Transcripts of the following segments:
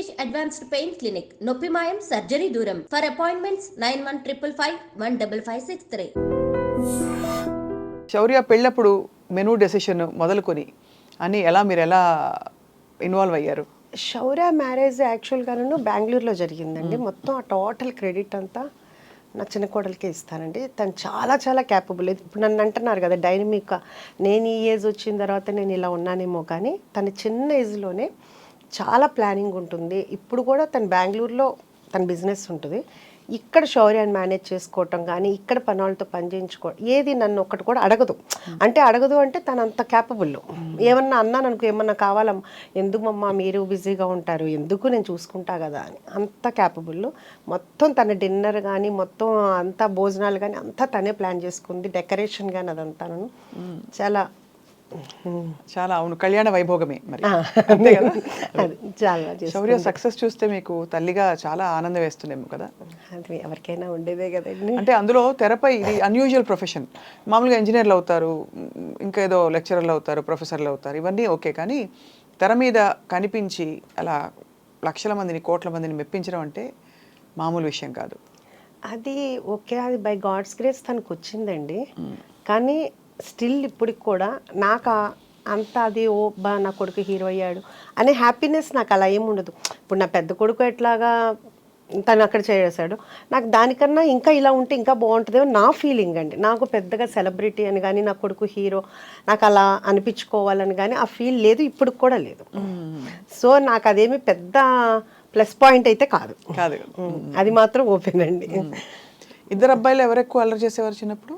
Rishikesh Advanced Pain Clinic, నొప్పి మాయం surgery దూరం. For appointments 9155515563. శౌర్య పెళ్ళప్పుడు మెనూ డెసిషన్ మొదలుకొని అని మీరు ఎలా ఇన్వాల్వ్ అయ్యారు? శౌర్య మ్యారేజ్ యాక్చువల్గా బెంగళూరులో జరిగిందండి. మొత్తం ఆ టోటల్ క్రెడిట్ అంతా నా చిన్న కోడలికే ఇస్తానండి. తను చాలా చాలా క్యాపబుల్. ఇప్పుడు నన్ను అంటున్నారు కదా డైనమిక్గా, నేను ఈ ఏజ్ వచ్చిన తర్వాత నేను ఇలా ఉన్నానేమో, కానీ తన చిన్న ఏజ్లోనే చాలా ప్లానింగ్ ఉంటుంది. ఇప్పుడు కూడా తను బెంగళూరులో తన బిజినెస్ ఉంటుంది. ఇక్కడ శౌర్యాన్ని మేనేజ్ చేసుకోవటం కానీ, ఇక్కడ పని వాళ్ళతో పని చేయించుకోవడం, ఏది నన్ను ఒక్కటి కూడా అడగదు. అంటే తను అంత క్యాపబుల్. ఏమన్నా అన్నాను అనుకో, ఏమన్నా కావాలా, ఎందుకమ్మా మీరు బిజీగా ఉంటారు, ఎందుకు నేను చూసుకుంటా కదా అని, అంత క్యాపబుల్. మొత్తం తన డిన్నర్ కానీ, మొత్తం అంతా భోజనాలు కానీ అంతా తనే ప్లాన్ చేసుకుంది. డెకరేషన్ కానీ అదంతా చాలా చాలా అవును, కళ్యాణ వైభోగమే మరి. అంతే కదా. చాలా శౌర్య సక్సెస్ చూస్తే మీకు తల్లిగా చాలా ఆనందం వేస్తుందేమో కదా. అది ఎవరికైనా ఉండేదే కదండి. అంటే అందులో తెరపై ఇది అన్యూజువల్ ప్రొఫెషన్. మామూలుగా ఇంజనీర్లు అవుతారు, ఇంకా ఏదో లెక్చరర్లు అవుతారు, ప్రొఫెసర్లు అవుతారు, ఇవన్నీ ఓకే. కానీ తెర మీద కనిపించి అలా లక్షల మందిని, కోట్ల మందిని మెప్పించడం అంటే మామూలు విషయం కాదు. అది ఓకే, అది బై గాడ్స్ గ్రేస్ తనకు వచ్చిందండి. కానీ స్టిల్ ఇప్పటికి కూడా నాకు అంత అది నా కొడుకు హీరో అయ్యాడు అనే హ్యాపీనెస్ నాకు అలా ఏమి ఉండదు. ఇప్పుడు నా పెద్ద కొడుకు ఎట్లాగా తను అక్కడ చేసాడు, నాకు దానికన్నా ఇంకా ఇలా ఉంటే ఇంకా బాగుంటుందేమో నా ఫీలింగ్ అండి. నాకు పెద్దగా సెలబ్రిటీ అని కానీ, నా కొడుకు హీరో నాకు అలా అనిపించుకోవాలని కానీ ఆ ఫీల్ లేదు, ఇప్పుడు కూడా లేదు. సో నాకు అదేమి పెద్ద ప్లస్ పాయింట్ అయితే కాదు. అది మాత్రం ఓపెన్ అండి. ఇద్దరు అబ్బాయిలు ఎవరు ఎక్కువ అల్లరి చేసేవారు చిన్నప్పుడు?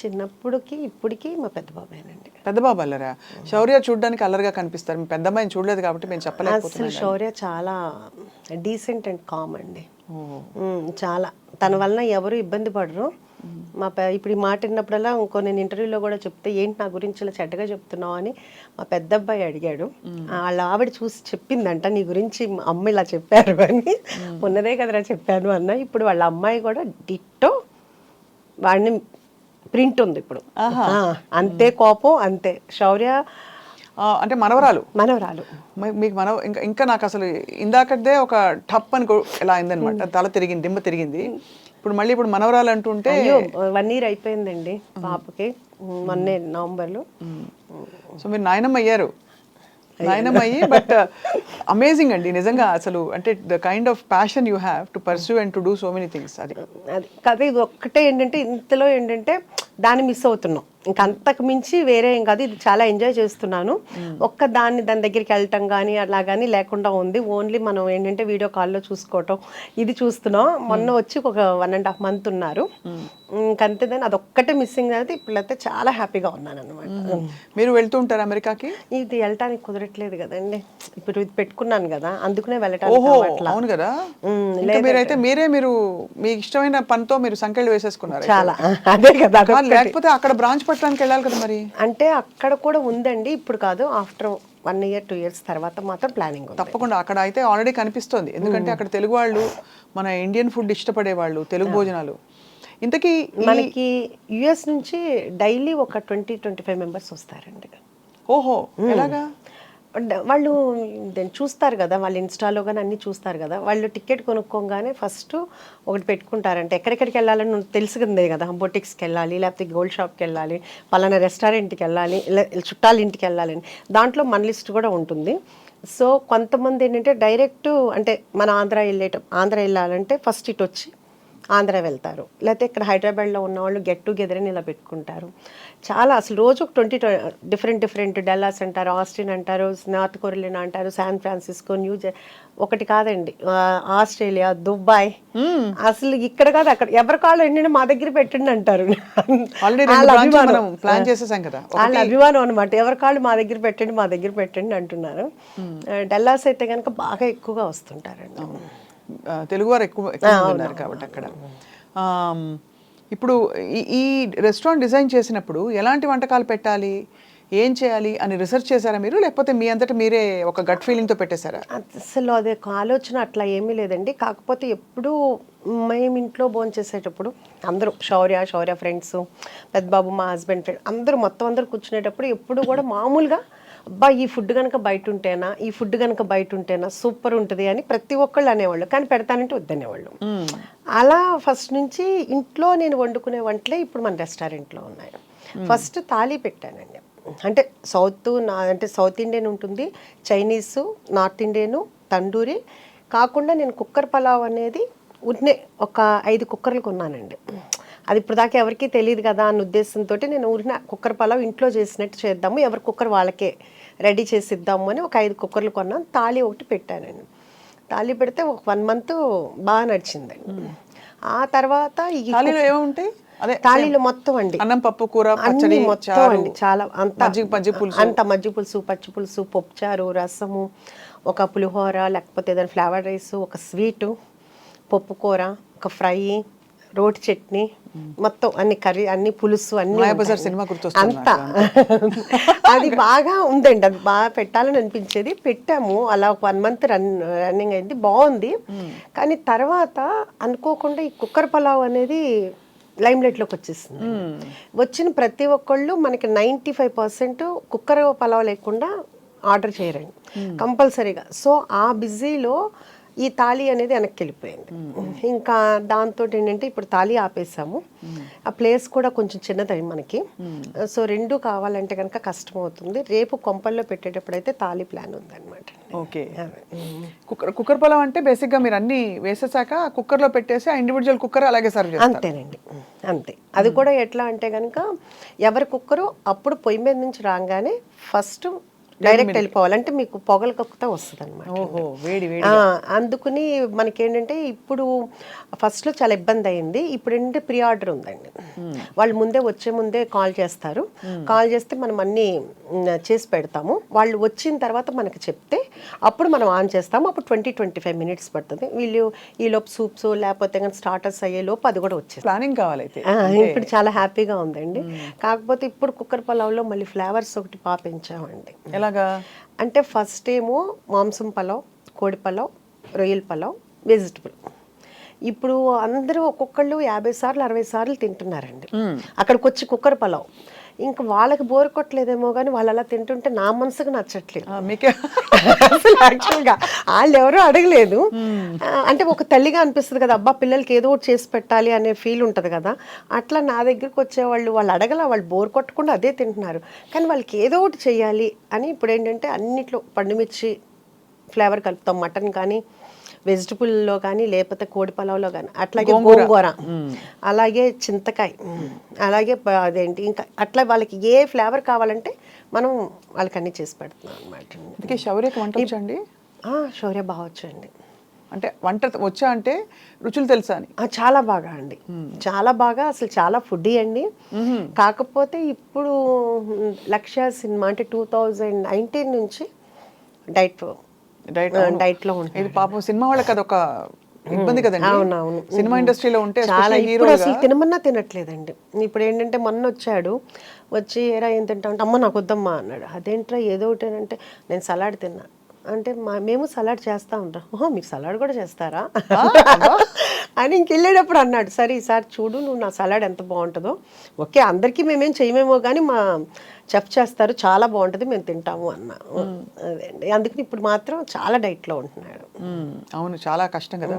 చిన్నప్పుడుకి ఇప్పటికి మా పెద్ద బాబాయేనండి. పెద్ద బాబు అల్లరా? శౌర్య చూడడానికి అల్లరిగా కనిపిస్తారు, మీ పెద్ద అమ్మాయిని చూడలేదు కాబట్టి మేము చెప్పలేకపోతున్నాం. అసలు శౌర్య చాలా డీసెంట్ అండ్ కామ్ అండి. చాలా తన వలన ఎవరు ఇబ్బంది పడరు. ఇప్పుడు ఈ మాట విన్నప్పుడల్లా నేను ఇంటర్వ్యూలో కూడా చెప్తే, ఏంటి నా గురించి ఇలా చెడ్డగా చెప్తున్నావు అని మా పెద్ద అబ్బాయి అడిగాడు. వాళ్ళ ఆవిడ చూసి చెప్పిందంట, నీ గురించి అమ్మ ఇలా చెప్పారు అని. ఉన్నదే కదరా చెప్పాను అన్న. ఇప్పుడు వాళ్ళ అమ్మాయి కూడా డిట్టో వాడిని ప్రింట్ ఉంది ఇప్పుడు. అంతే కోపం, అంతే. శౌర్య అంటే మనవరాలు మీకు ఇంకా నాకు అసలు ఇందాకదే ఒక టప్ అని ఎలా అయిందనమాట, తల తిరిగింది, దిమ్మ తిరిగింది. ఇప్పుడు మనవరాలు అంటుంటే 1 year అయిపోయిందండి పాపకి, మొన్నే నవంబర్లో. సో మీరు నాయనమ్మ అయ్యారు. బట్ అమేజింగ్ అండి నిజంగా. అసలు అంటే the kind of passion you have to pursue and to do so many things. అది కదా, ఇది ఒక్కటే ఏంటంటే ఇంతలో ఏంటంటే దాన్ని మిస్ అవుతున్నాం. ఇంకా అంతకు మించి వేరే ఏం కాదు. ఇది చాలా ఎంజాయ్ చేస్తున్నాను. దాని దగ్గరికి వెళ్ళటం కానీ అలా కానీ లేకుండా ఉంది. ఓన్లీ మనం ఏంటంటే వీడియో కాల్లో చూసుకోవటం, ఇది చూస్తున్నాం. మొన్న వచ్చి ఒక 1.5 months ఉన్నారు. ఇంకంతే, దాన్ని అదొక్కటే మిస్సింగ్ అయితే. ఇప్పుడైతే చాలా హ్యాపీగా ఉన్నాను అనమాట. మీరు వెళ్తూ ఉంటారు అమెరికాకి? ఇది వెళ్ళటానికి కుదరట్లేదు కదండి. ఇప్పుడు ఇది పెట్టుకున్నాను కదా, అందుకనే వెళ్ళటానికి. అవును కదా. మీరైతే మీరు మీ ఇష్టమైన పనితో మీరు సంఖ్యలు వేసేసుకున్నారు చాలా. అదే కదా, లేకపోతే అక్కడ బ్రాంచ్ పట్టడానికి వెళ్ళాలి కదా మరి. అంటే అక్కడ కూడా ఉందండి, ఇప్పుడు కాదు. ఆఫ్టర్ 1 year 2 years తర్వాత మాత్రం ప్లానింగ్. తప్పకుండా అక్కడ అయితే ఆల్రెడీ కనిపిస్తోంది. ఎందుకంటే అక్కడ తెలుగు వాళ్ళు, మన ఇండియన్ ఫుడ్ ఇష్టపడే వాళ్ళు, తెలుగు భోజనాలు. ఇంతకీ మనకి యుఎస్ నుంచి డైలీ ఒక 20-25 members వస్తారండి. ఓహో, ఎలాగా? వాళ్ళు చూస్తారు కదా, వాళ్ళు ఇన్స్టాలో కానీ అన్నీ చూస్తారు కదా. వాళ్ళు టికెట్ కొనుక్కోగానే ఫస్ట్ ఒకటి పెట్టుకుంటారంటే, ఎక్కడెక్కడికి వెళ్ళాలని తెలిసిందే కదా. బొటిక్స్కి వెళ్ళాలి, లేకపోతే గోల్డ్ షాప్కి వెళ్ళాలి, పలానా రెస్టారెంట్కి వెళ్ళాలి, చుట్టాల ఇంటికి వెళ్ళాలని. దాంట్లో మన లిస్ట్ కూడా ఉంటుంది. సో కొంతమంది ఏంటంటే డైరెక్ట్, అంటే మన ఆంధ్ర వెళ్ళాలంటే ఫస్ట్ ఇటు వచ్చి ఆంధ్ర వెళ్తారు, లేకపోతే ఇక్కడ హైదరాబాద్లో ఉన్న వాళ్ళు గెట్ టుగెదర్ అని ఇలా పెట్టుకుంటారు. చాలా అసలు రోజు ఒక 20 డిఫరెంట్ డల్లాస్ అంటారు, ఆస్టిన్ అంటారు, నార్త్ కొరియా అంటారు, శాన్ ఫ్రాన్సిస్కో, ఒకటి కాదండి, ఆస్ట్రేలియా, దుబాయ్. అసలు ఇక్కడ కాదు అక్కడ, ఎవరి కాళ్ళు ఏంటంటే మా దగ్గర పెట్టండి అంటారు. వాళ్ళ అభిమానం అనమాట. ఎవరి కాళ్ళు మా దగ్గర పెట్టండి అంటున్నారు. డల్లాస్ అయితే కనుక బాగా ఎక్కువగా వస్తుంటారండి. తెలుగువారు ఎక్కువ ఉన్నారు కాబట్టి అక్కడ. ఇప్పుడు ఈ రెస్టారెంట్ డిజైన్ చేసినప్పుడు ఎలాంటి వంటకాలు పెట్టాలి, ఏం చేయాలి అని రీసెర్చ్ చేశారా మీరు, లేకపోతే మీ అంతటా మీరే ఒక గట్ ఫీలింగ్తో పెట్టేశారా? అసలు అదే ఆలోచన అట్లా ఏమీ లేదండి. కాకపోతే ఎప్పుడు మేము ఇంట్లో భోంచేసేటప్పుడు అందరూ శౌర్య ఫ్రెండ్స్, పెద్దబాబు మా హస్బెండ్ ఫ్రెండ్ అందరూ మొత్తం కూర్చునేటప్పుడు ఎప్పుడు కూడా మామూలుగా అబ్బా ఈ ఫుడ్ కనుక బయట ఉంటేనా, ఈ ఫుడ్ కనుక బయట ఉంటేనా సూపర్ ఉంటుంది అని ప్రతి ఒక్కళ్ళు అనేవాళ్ళు. కానీ పెడతానంటే వద్దనేవాళ్ళు. అలా ఫస్ట్ నుంచి ఇంట్లో నేను వండుకునే వంటలే ఇప్పుడు మన రెస్టారెంట్లో ఉన్నాయి. ఫస్ట్ తాళీ పెట్టానండి. అంటే సౌత్ ఇండియన్ ఉంటుంది, చైనీసు, నార్త్ ఇండియను, తండూరి కాకుండా నేను కుక్కర్ పలావ్ అనేది ఒక 5 కుక్కర్లు కొన్నానండి. అది ఇప్పుడు దాకా ఎవరికీ తెలియదు కదా అన్న ఉద్దేశంతో నేను కుక్కర్ పలావ్ ఇంట్లో చేసినట్టు చేద్దాము, ఎవరి కుక్కర్ వాళ్ళకే రెడీ చేసి ఇద్దాము అని ఒక 5 కుక్కర్లు కొన్నాను. తాళి ఒకటి పెట్టానండి. తాళి పెడితే ఒక 1 మంత్ బాగా నడిచిందండి. ఆ తర్వాత ఏముంటాయి తాళీలు మొత్తం అండి, అన్నం, పప్పు, కూర, అన్ని మొత్తం అండి, చాలా అంత మజ్జి పులుసు, పచ్చి పులుసు, పప్పుచారు, రసము, ఒక పులిహోర, లేకపోతే ఏదైనా ఫ్లేవర్ రైస్, ఒక స్వీటు, పప్పు కూర, ఒక ఫ్రై, రోటి చట్నీ, మొత్తం అన్ని కర్రీ, అన్ని పులుసు, అన్ని అంతా అది బాగా ఉందండి. అది బాగా పెట్టాలని అనిపించేది. పెట్టాము. అలా ఒక 1 మంత్ రన్నింగ్ అయింది, బాగుంది. కానీ తర్వాత అనుకోకుండా ఈ కుక్కర్ పలావ్ అనేది లైమ్లైట్లోకి వచ్చేసింది. వచ్చిన ప్రతి ఒక్కళ్ళు మనకి 95% కుక్కర్ పలావ్ లేకుండా ఆర్డర్ చేయరండి కంపల్సరీగా. సో ఆ బిజీలో ఈ తాళి అనేది వెనక్కి వెళ్ళిపోయింది. ఇంకా దాంతో ఏంటంటే ఇప్పుడు తాళి ఆపేసాము. ఆ ప్లేస్ కూడా కొంచెం చిన్నది మనకి. సో 2 కావాలంటే కనుక కష్టం అవుతుంది. రేపు కొంపల్లో పెట్టేటప్పుడు అయితే తాళి ప్లాన్ ఉందన్నమాట. ఓకే. కుక్కర్ పలావ్ అంటే బేసిక్గా మీరు అన్ని వేసేసాక కుక్కర్లో పెట్టేసి ఆ ఇండివిజువల్ కుక్కర్ అలాగే సర్వ్ చేస్తారు? అంతేనండి, అంతే. అది కూడా ఎట్లా అంటే కనుక ఎవరి కుక్కరు అప్పుడు పొయ్యి మీద నుంచి రాగానే ఫస్ట్ డైరెక్ట్ వెళ్ళిపోవాలంటే మీకు పొగలు కక్కుతా వస్తుంది అనమాట. అందుకుని మనకేంటంటే ఇప్పుడు ఫస్ట్లో చాలా ఇబ్బంది అయింది. ఇప్పుడు ఏంటంటే ప్రీ ఆర్డర్ ఉందండి. వాళ్ళు వచ్చే ముందే కాల్ చేస్తారు. కాల్ చేస్తే మనం అన్నీ చేసి పెడతాము. వాళ్ళు వచ్చిన తర్వాత మనకి చెప్తే అప్పుడు మనం ఆన్ చేస్తాము. అప్పుడు 20-25 మినిట్స్ పడుతుంది. వీళ్ళు ఈలోపు సూప్స్ లేకపోతే కానీ స్టార్టర్స్ అయ్యేలోపు అది కూడా వచ్చేది. ప్లానింగ్ కావాలైతే ఇప్పుడు చాలా హ్యాపీగా ఉందండి. కాకపోతే ఇప్పుడు కుక్కర్ పలావ్లో మళ్ళీ ఫ్లేవర్స్ ఒకటి పెంచామండి. ఎలాగా అంటే ఫస్ట్ ఏమో మాంసం పలావ్, కోడి పలావ్, రొయ్యల పలావ్, వెజిటబుల్. ఇప్పుడు అందరూ ఒక్కొక్కళ్ళు 50 సార్లు 60 సార్లు తింటున్నారండి అక్కడికి వచ్చి కుక్కర్ పలావ్. ఇంకా వాళ్ళకి బోర్ కొట్టలేదేమో కానీ వాళ్ళు అలా తింటుంటే నా మనసుకు నచ్చట్లేదు. అసలు యాక్చువల్గా వాళ్ళు ఎవరూ అడగలేదు. అంటే ఒక తల్లిగా అనిపిస్తుంది కదా, అబ్బా పిల్లలకి ఏదో ఒకటి చేసి పెట్టాలి అనే ఫీల్ ఉంటుంది కదా. అట్లా నా దగ్గరికి వచ్చేవాళ్ళు వాళ్ళు అడగల, వాళ్ళు బోర్ కొట్టకుండా అదే తింటున్నారు. కానీ వాళ్ళకి ఏదో ఒకటి చేయాలి అని ఇప్పుడు ఏంటంటే అన్నిట్లో పండుమిర్చి ఫ్లేవర్ కలుపుతాం. మటన్ కానీ, వెజిటబుల్లో కానీ, లేకపోతే కోడి పలావ్లో కానీ, అట్లాగే గోంగూర, అలాగే చింతకాయ, అలాగే అదేంటి ఇంకా అట్లా వాళ్ళకి ఏ ఫ్లేవర్ కావాలంటే మనం వాళ్ళకి అన్నీ చేసి పెడుతున్నాం అనమాట. శౌర్యకి వంట వచ్చండి? శౌర్య బాగా వచ్చండి. అంటే వంట వచ్చా అంటే రుచులు తెలుసా అని? చాలా బాగా అండి, చాలా బాగా. అసలు చాలా ఫుడ్డీ అండి. కాకపోతే ఇప్పుడు లక్ష్య సినిమా అంటే 2019 నుంచి డైట్ లో ఉంటుంది. ఇది పాపం సినిమా వాళ్ళకి అదొక ఇబ్బంది కదండి. అవునవును, సినిమా ఇండస్ట్రీలో ఉంటే చాలా. ఇప్పుడు అసలు తినమన్నా తినట్లేదండి. ఇప్పుడు ఏంటంటే మొన్న వచ్చి ఏరా ఏం తింటా అంటే అమ్మ నాకు వద్దమ్మా అన్నాడు. అదేంట్రా ఏదో ఒకటి అంటే నేను సలాడ్ తిన్నా అంటే మేము సలాడ్ చేస్తా ఉంటాం. ఓహో మీరు సలాడ్ కూడా చేస్తారా అని ఇంకెళ్ళేటప్పుడు అన్నాడు. సరే ఈసారి చూడు నువ్వు నా సలాడ్ ఎంత బాగుంటుందో. ఓకే అందరికీ మేమేం చేయమేమో కానీ మా చెఫ్ చేస్తారు, చాలా బాగుంటుంది, మేము తింటాము అన్నా. అదే అండి, అందుకని ఇప్పుడు మాత్రం చాలా డైట్లో ఉంటున్నాడు. అవును, చాలా కష్టం కదా.